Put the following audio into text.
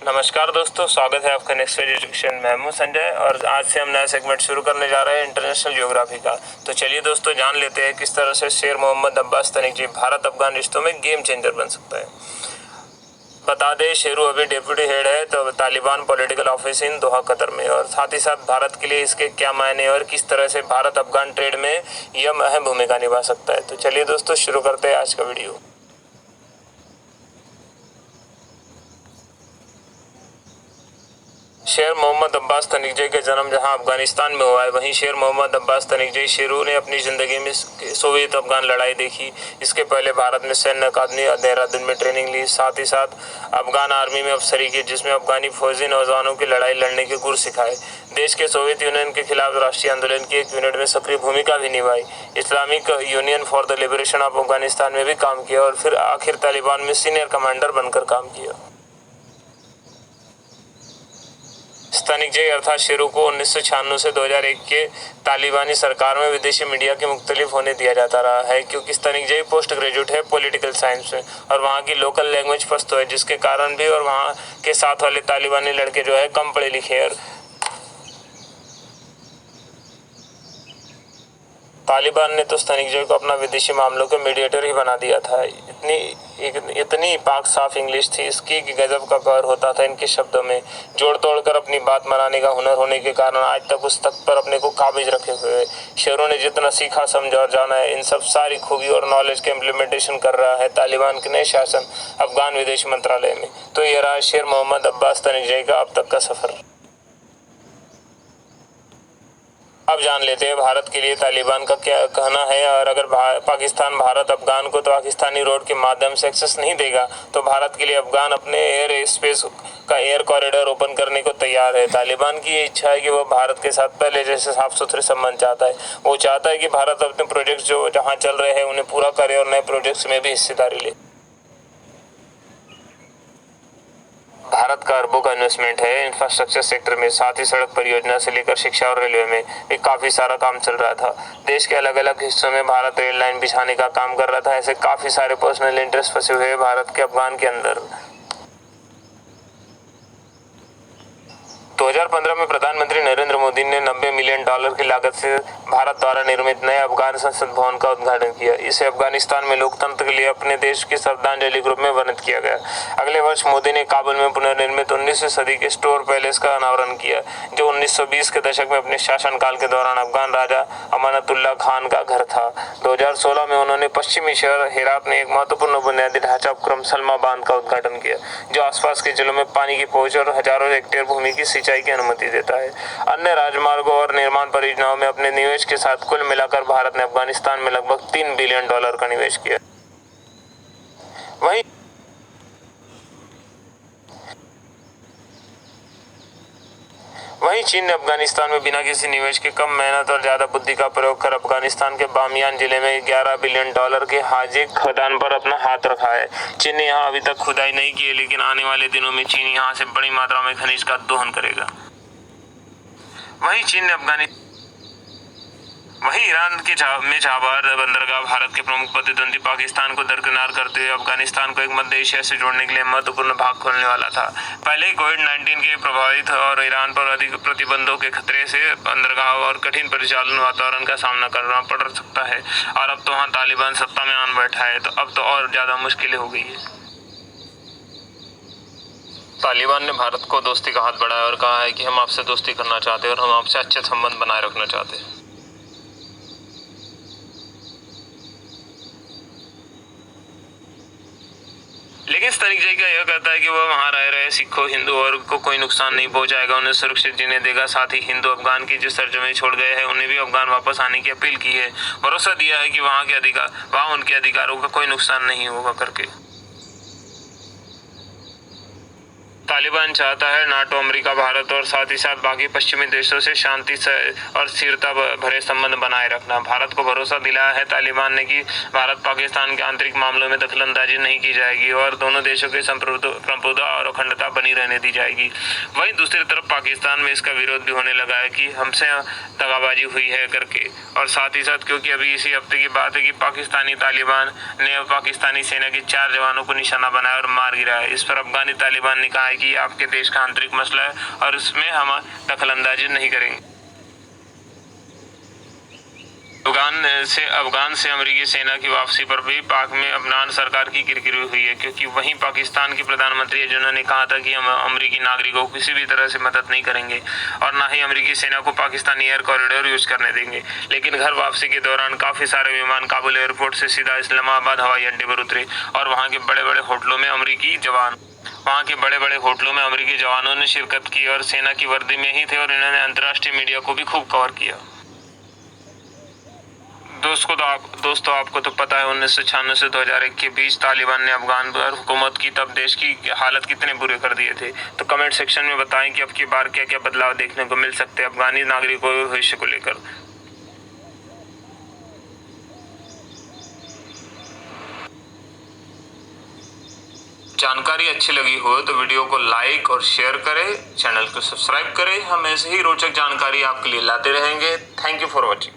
नमस्कार दोस्तों, स्वागत है आपका नेक्स्ट फेज एजुकेशन में। हूं संजय और आज से हम नया सेगमेंट शुरू करने जा रहे हैं इंटरनेशनल ज्योग्राफी का। तो चलिए दोस्तों, जान लेते हैं किस तरह से शेर मोहम्मद अब्बास तनिकजी भारत अफगान रिश्तों में गेम चेंजर बन सकता है। बता दें, शेरू अभी डेप्यूटी हेड है तो Taliban political office in Doha Qatar में, और साथ ही साथ भारत के लिए इसके क्या मायने और किस तरह से भारत अफगान ट्रेड में यह अहम भूमिका निभा सकता है। तो चलिए दोस्तों, शुरू करते हैं आज का वीडियो। शेर मोहम्मद अब्बास तनिकजी का जन्म जहां अफगानिस्तान में हुआ है, वहीं शेर मोहम्मद अब्बास तनिकजी शेरू ने अपनी ज़िंदगी में सोवियत अफगान लड़ाई देखी। इसके पहले भारत में सैन्य अकादमी देहरादून में ट्रेनिंग ली, साथ ही साथ अफगान आर्मी में अफसरी की, जिसमें अफगानी फौजी नौजवानों की लड़ाई लड़ने के गुर सिखाए। देश के सोवियत यूनियन के खिलाफ राष्ट्रीय आंदोलन की एक यूनिट में सक्रिय भूमिका भी निभाई। Islamic union for the liberation of Afghanistan में भी काम किया और फिर आखिर तालिबान में सीनियर कमांडर बनकर काम किया। तनिकजी अर्थात शेरू को 1996 से 2001 के तालिबानी सरकार में विदेशी मीडिया के मुख्तलिफ होने दिया जाता रहा है, क्योंकि तनिकजी पोस्ट ग्रेजुएट है पॉलिटिकल साइंस में और वहाँ की लोकल लैंग्वेज पश्तो है, जिसके कारण भी और वहाँ के साथ वाले तालिबानी लड़के जो है कम पढ़े लिखे हैं। तालिबान ने तो तनिकजी को अपना विदेशी मामलों के मीडिएटर ही बना दिया था। इतनी पाक साफ इंग्लिश थी इसकी कि गजब का कहर होता था इनके शब्दों में। जोड़ तोड़ कर अपनी बात मनाने का हुनर होने के कारण आज तक उस तख्त पर अपने को काबिज रखे हुए शेरों ने जितना सीखा समझा और जाना है, इन सब सारी खूबी और नॉलेज के इम्प्लीमेंटेशन कर रहा है तालिबान के नए शासन अफगान विदेश मंत्रालय में। तो ये रहा शेर मोहम्मद अब्बास तनिकजी का अब तक का सफर। अब जान लेते हैं भारत के लिए तालिबान का क्या कहना है। और अगर पाकिस्तान भारत अफगान को तो पाकिस्तानी रोड के माध्यम से एक्सेस नहीं देगा, तो भारत के लिए अफगान अपने एयर स्पेस का एयर कॉरिडोर ओपन करने को तैयार है। तालिबान की ये इच्छा है कि वह भारत के साथ पहले जैसे साफ सुथरे संबंध चाहता है। वो चाहता है कि भारत अपने प्रोजेक्ट जो जहाँ चल रहे हैं उन्हें पूरा करे और नए प्रोजेक्ट्स में भी हिस्सेदारी ले। भारत का अरबों का इन्वेस्टमेंट है इंफ्रास्ट्रक्चर सेक्टर में, साथ ही सड़क परियोजना से लेकर शिक्षा और रेलवे में भी काफ़ी सारा काम चल रहा था। देश के अलग अलग हिस्सों में भारत रेल लाइन बिछाने का काम कर रहा था। ऐसे काफ़ी सारे पर्सनल इंटरेस्ट फंसे हुए हैं भारत के अफगान के अंदर। 2015 में प्रधानमंत्री नरेंद्र मोदी ने $90 मिलियन की लागत से भारत द्वारा निर्मित नए अफगान संसद भवन का उद्घाटन किया। इसे अफगानिस्तान में लोकतंत्र के लिए अपने देश की श्रद्धांजलि के रूप में वर्णित किया गया। अगले वर्ष मोदी ने काबुल में पुनर्निर्मित 19वीं सदी के स्टोर पैलेस का अनावरण किया, जो 1920 के दशक में अपने शासनकाल के दौरान अफगान राजा अमानतुल्लाह खान का घर था। 2016 में उन्होंने पश्चिमी शहर हेरात में एक महत्वपूर्ण बुनियादी ढांचा उपक्रम सलमा बांध का उद्घाटन किया, जो आसपास के जिलों में पानी की पहुंच और हजारों हेक्टेयर भूमि की सिंचाई की अनुमति देता है। अन्य राजमार्गों और निर्माण परियोजनाओं में अपने निवेश के साथ कुल मिलाकर भारत ने अफगानिस्तान में लगभग $3 बिलियन का निवेश किया। वहीं चीन ने अफगानिस्तान में बिना किसी निवेश के कम मेहनत और ज्यादा बुद्धि का प्रयोग कर अफगानिस्तान के बामियान जिले में $11 बिलियन के हाजिक खदान पर अपना हाथ रखा है। चीन ने यहाँ अभी तक खुदाई नहीं की है, लेकिन आने वाले दिनों में चीन यहाँ से बड़ी मात्रा में खनिज का दोहन करेगा। वहीं ईरान के चाबार बंदरगाह भारत के प्रमुख प्रतिद्वंदी पाकिस्तान को दरकिनार करते हुए अफगानिस्तान को एक मध्य एशिया से जोड़ने के लिए महत्वपूर्ण भाग खोलने वाला था। पहले ही कोविड-19 के प्रभावित और ईरान पर अधिक प्रतिबंधों के खतरे से बंदरगाह और कठिन परिचालन वातावरण का सामना करना पड़ सकता है, और अब तो वहाँ तालिबान सत्ता में आन बैठा है, तो अब तो और ज्यादा मुश्किलें हो गई है। तालिबान ने भारत को दोस्ती का हाथ बढ़ाया और कहा है कि हम आपसे दोस्ती करना चाहते हैं और हम आपसे अच्छे संबंध बनाए रखना चाहते हैं। लेकिन तनिकजी का यह कहता है कि वह वहां रह रहे सिखों, हिंदू और को कोई नुकसान नहीं पहुंचाएगा, उन्हें सुरक्षित जीने देगा। साथ ही हिंदू अफगान की जो सरजमीं छोड़ गए हैं उन्हें भी अफगान वापस आने की अपील की है। भरोसा दिया है कि वहां उनके अधिकारों का कोई नुकसान नहीं होगा करके। तालिबान चाहता है नाटो, अमेरिका, भारत और साथ ही साथ बाकी पश्चिमी देशों से शांति और स्थिरता भरे संबंध बनाए रखना। भारत को भरोसा दिलाया है तालिबान ने कि भारत पाकिस्तान के आंतरिक मामलों में दखलंदाजी नहीं की जाएगी और दोनों देशों की संप्रभुता और अखंडता बनी रहने दी जाएगी। वहीं दूसरी तरफ पाकिस्तान में इसका विरोध भी होने लगा है कि हमसे दगाबाजी हुई है करके। और साथ ही साथ क्योंकि अभी इसी हफ्ते की बात है कि पाकिस्तानी तालिबान ने पाकिस्तानी सेना के 4 जवानों को निशाना बनाया और मार गिराया। इस पर अफगानी तालिबान ने कहा है कि ये आपके देश का आंतरिक मसला है और इसमें हम दखलंदाजी नहीं करेंगे। अफगान से अमेरिकी सेना की वापसी पर भी पाक में अफगान सरकार की किरकिरी हुई है, क्योंकि वहीं पाकिस्तान के प्रधानमंत्री है जिन्होंने कहा था कि हम अमेरिकी नागरिकों को किसी भी तरह से मदद नहीं करेंगे और ना ही अमेरिकी सेना को पाकिस्तानी एयर कॉरिडोर यूज करने देंगे। लेकिन घर वापसी के दौरान काफी सारे विमान काबुल एयरपोर्ट से सीधा इस्लामाबाद हवाई अड्डे पर उतरे और वहाँ के बड़े बड़े होटलों में अमेरिकी जवानों ने शिरकत की और सेना की वर्दी में ही थे और इन्होंने अंतर्राष्ट्रीय मीडिया को भी खूब कवर किया। दोस्तों आपको तो पता है 1996 से 2001 के बीच तालिबान ने अफगान पर हुकूमत की, तब देश की हालत कितने बुरे कर दिए थे। तो कमेंट सेक्शन में बताएं कि अब की बार क्या क्या बदलाव देखने को मिल सकते हैं अफगानी नागरिकों के भविष्य को लेकर। जानकारी अच्छी लगी हो तो वीडियो को लाइक और शेयर करें, चैनल को सब्सक्राइब करें। हम ऐसे ही रोचक जानकारी आपके लिए लाते रहेंगे। Thank you for watching.